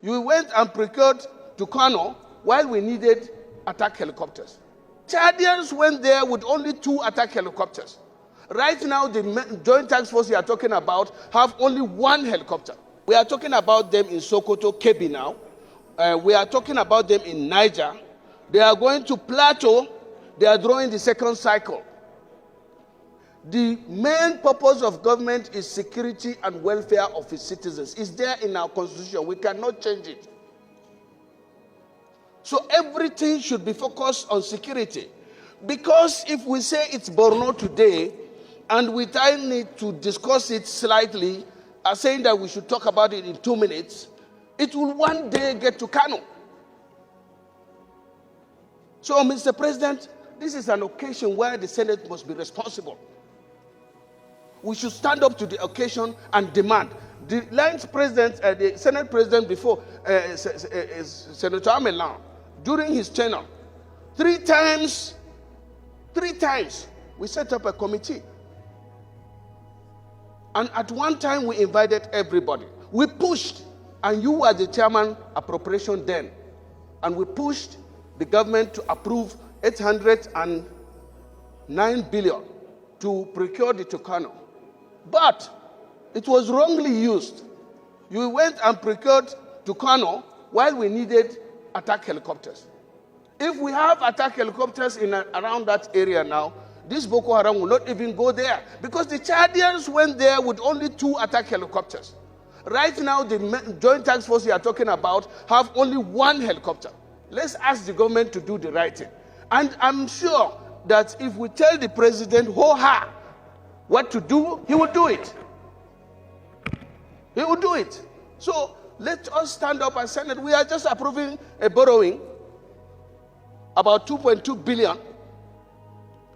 You went and procured to Kano while we needed attack helicopters. Chadians went there with only 2 attack helicopters. Right now, the Joint Task Force you are talking about have only 1 helicopter. We are talking about them in Sokoto, Kebbi now. We are talking about them in Niger. They are going to Plateau. They are drawing the 2nd cycle. The main purpose of government is security and welfare of its citizens. It's there in our constitution. We cannot change it. So everything should be focused on security. Because if we say it's Borno today, and we need to discuss it slightly, saying that we should talk about it in 2 minutes, it will one day get to Kano. So, Mr. President, this is an occasion where the Senate must be responsible. We should stand up to the occasion and demand. The the Senate President before, Senator Amelan, during his tenure, 3 times, we set up a committee. And at one time, we invited everybody. We pushed, and you were the chairman appropriation then, and we pushed the government to approve 809 billion to procure the Tucano. But it was wrongly used. You went and procured Tucano while we needed attack helicopters. If we have attack helicopters around that area now, this Boko Haram will not even go there, because the Chadians went there with only 2 attack helicopters. Right now, the Joint Task Force you are talking about have only 1 helicopter. Let's ask the government to do the right thing. And I'm sure that if we tell the president, ho-ha, what to do, he will do it. He will do it. So let us stand up and say that we are just approving a borrowing, about 2.2 billion,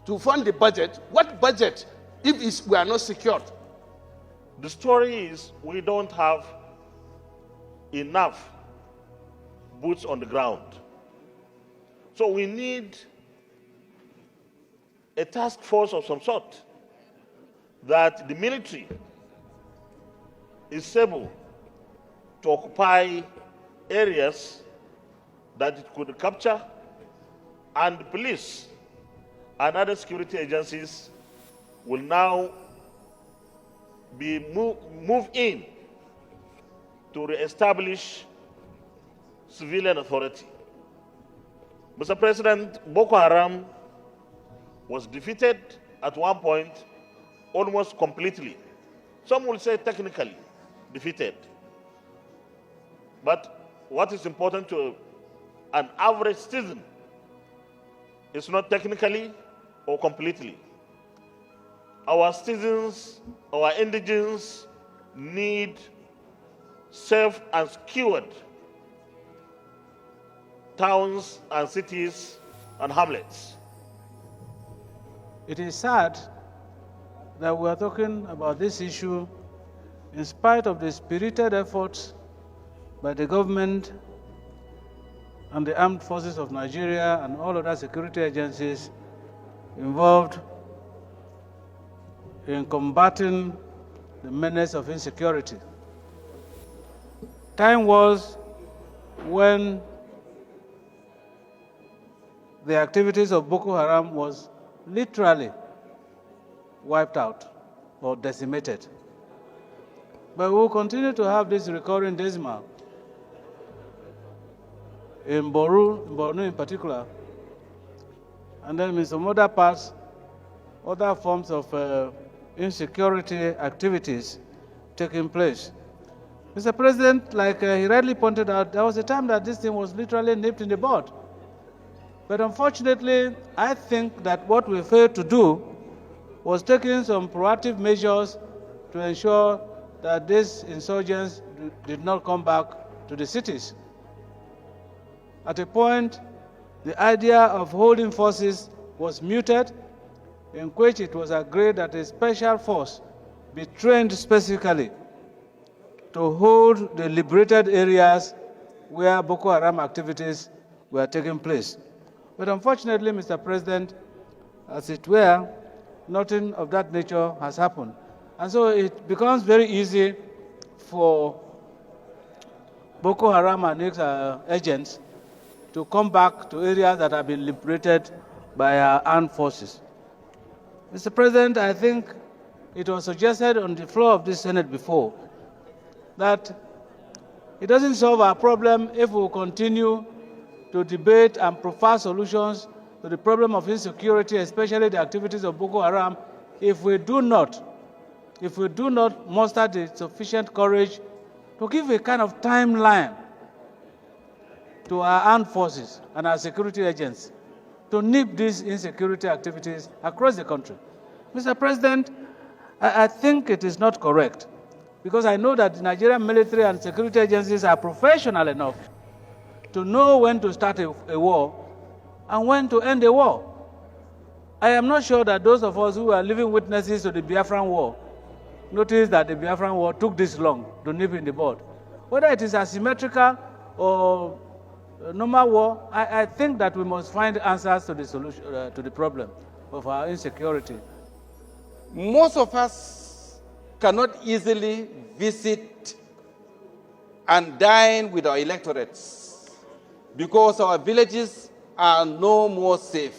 to fund the budget. What budget if we are not secured? The story is we don't have enough boots on the ground. So we need a task force of some sort that the military is able to occupy areas that it could capture, and the police and other security agencies will now be moved in to re-establish civilian authority. Mr. President, Boko Haram was defeated at one point almost completely. Some will say technically defeated. But what is important to an average citizen is not technically or completely. Our citizens, our indigents need safe and secured towns and cities and hamlets. It is sad that we are talking about this issue in spite of the spirited efforts by the government and the armed forces of Nigeria and all other security agencies involved in combating the menace of insecurity. Time was when the activities of Boko Haram was literally wiped out or decimated. But we will continue to have this recurring decimal in Borno in particular, and then in some other parts, other forms of insecurity activities taking place. Mr. President, like he rightly pointed out, there was a time that this thing was literally nipped in the bud. But unfortunately, I think that what we failed to do was taking some proactive measures to ensure that these insurgents did not come back to the cities. At a point, the idea of holding forces was mooted, in which it was agreed that a special force be trained specifically to hold the liberated areas where Boko Haram activities were taking place. But unfortunately, Mr. President, as it were, nothing of that nature has happened. And so it becomes very easy for Boko Haram and its agents to come back to areas that have been liberated by our armed forces. Mr. President, I think it was suggested on the floor of this Senate before that it doesn't solve our problem if we continue to debate and proffer solutions to the problem of insecurity, especially the activities of Boko Haram, if we do not muster the sufficient courage to give a kind of timeline to our armed forces and our security agents to nip these insecurity activities across the country. Mr. President, I think it is not correct, because I know that the Nigerian military and security agencies are professional enough to know when to start a war and when to end a war. I am not sure that those of us who are living witnesses to the Biafran War notice that the Biafran War took this long to nip in the bud. Whether it is asymmetrical or normal war, I think that we must find answers to the solution to the problem of our insecurity. Most of us cannot easily visit and dine with our electorates because our villages are no more safe.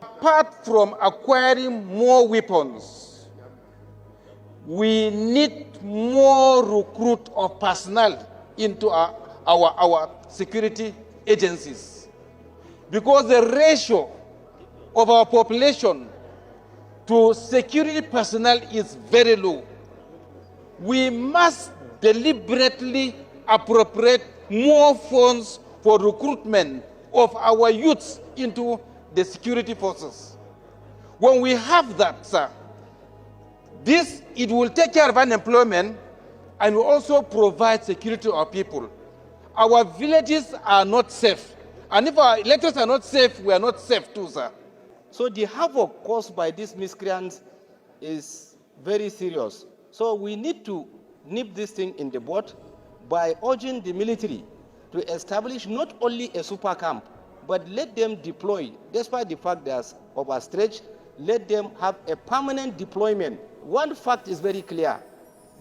Apart from acquiring more weapons, we need more recruit of personnel into our security agencies, because the ratio of our population to security personnel is very low. We must deliberately appropriate more funds for recruitment of our youths into the security forces. When we have that, sir, it will take care of unemployment and will also provide security to our people. Our villages are not safe. And if our electors are not safe, we are not safe too, sir. So the havoc caused by these miscreants is very serious. So we need to nip this thing in the bud by urging the military to establish not only a super camp, but let them deploy, despite the fact they are overstretched, let them have a permanent deployment. One fact is very clear.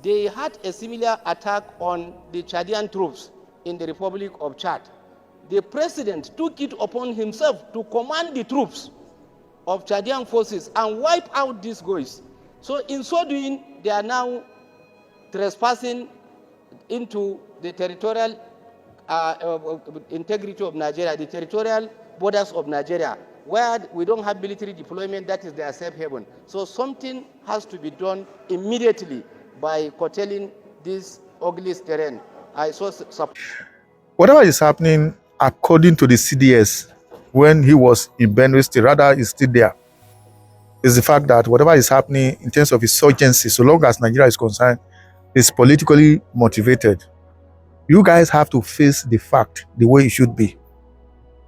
They had a similar attack on the Chadian troops in the Republic of Chad. The president took it upon himself to command the troops of Chadian forces and wipe out these guys. So in so doing, they are now trespassing into the territorial integrity of Nigeria, the territorial borders of Nigeria, where we don't have military deployment. That is their safe haven. So something has to be done immediately by curtailing this ugly terrain. Whatever is happening, according to the CDS, when he was in Benue State, rather is still there, is the fact that whatever is happening in terms of insurgency, so long as Nigeria is concerned, is politically motivated. You guys have to face the fact the way it should be.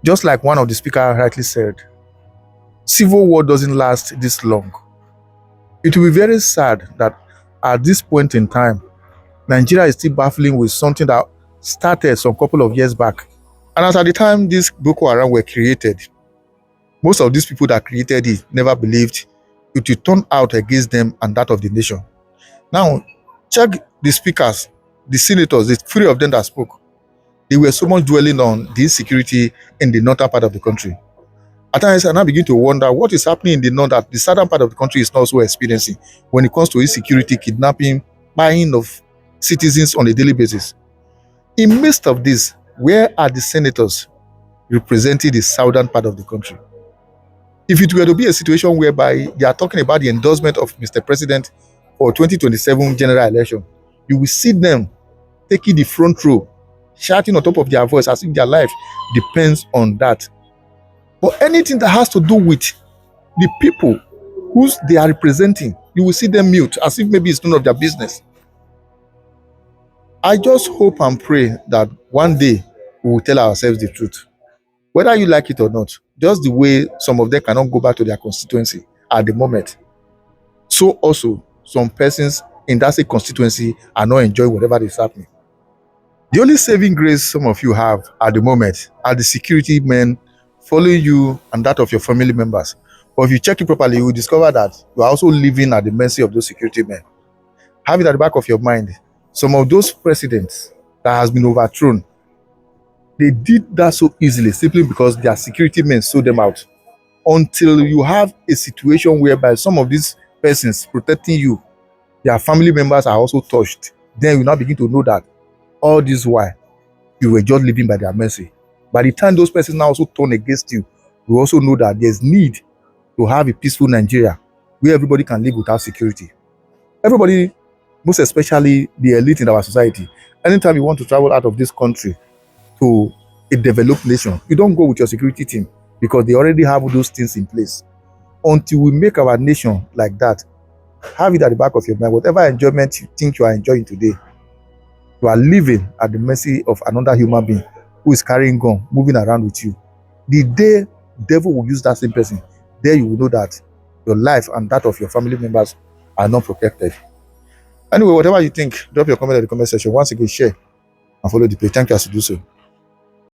Just like one of the speakers rightly said, civil war doesn't last this long. It will be very sad that at this point in time, Nigeria is still battling with something that started some couple of years back. And as at the time these Boko Haram were created, most of these people that created it never believed it would turn out against them and that of the nation. Now, check the speakers, the senators, the three of them that spoke. They were so much dwelling on the insecurity in the northern part of the country. At times, I now begin to wonder what is happening in the north that the southern part of the country is not so experiencing when it comes to insecurity, kidnapping, buying of citizens on a daily basis. In midst of this, where are the senators representing the southern part of the country? If it were to be a situation whereby they are talking about the endorsement of Mr. President for 2027 general election, you will see them taking the front row, shouting on top of their voice as if their life depends on that. But anything that has to do with the people whose they are representing, you will see them mute as if maybe it's none of their business. I just hope and pray that one day we will tell ourselves the truth. Whether you like it or not, just the way some of them cannot go back to their constituency at the moment, so also some persons in that same constituency are not enjoying whatever is happening. The only saving grace some of you have at the moment are the security men following you and that of your family members. But if you check it properly, you will discover that you are also living at the mercy of those security men. Have it at the back of your mind. Some of those presidents that has been overthrown. They did that so easily simply because their security men sold them out. Until you have a situation whereby some of these persons protecting you, their family members are also touched, then you now begin to know that all this while you were just living by their mercy. By the time those persons now also turn against you, you also know that there's need to have a peaceful Nigeria where everybody can live without security. Everybody, most especially the elite in our society, anytime you want to travel out of this country to a developed nation, you don't go with your security team because they already have those things in place. Until we make our nation like that, have it at the back of your mind. Whatever enjoyment you think you are enjoying today, you are living at the mercy of another human being who is carrying gun, moving around with you. The day devil will use that same person, there you will know that your life and that of your family members are not protected. Anyway, whatever you think, drop your comment in the comment section. Once again, share and follow the page. Thank you as you do so.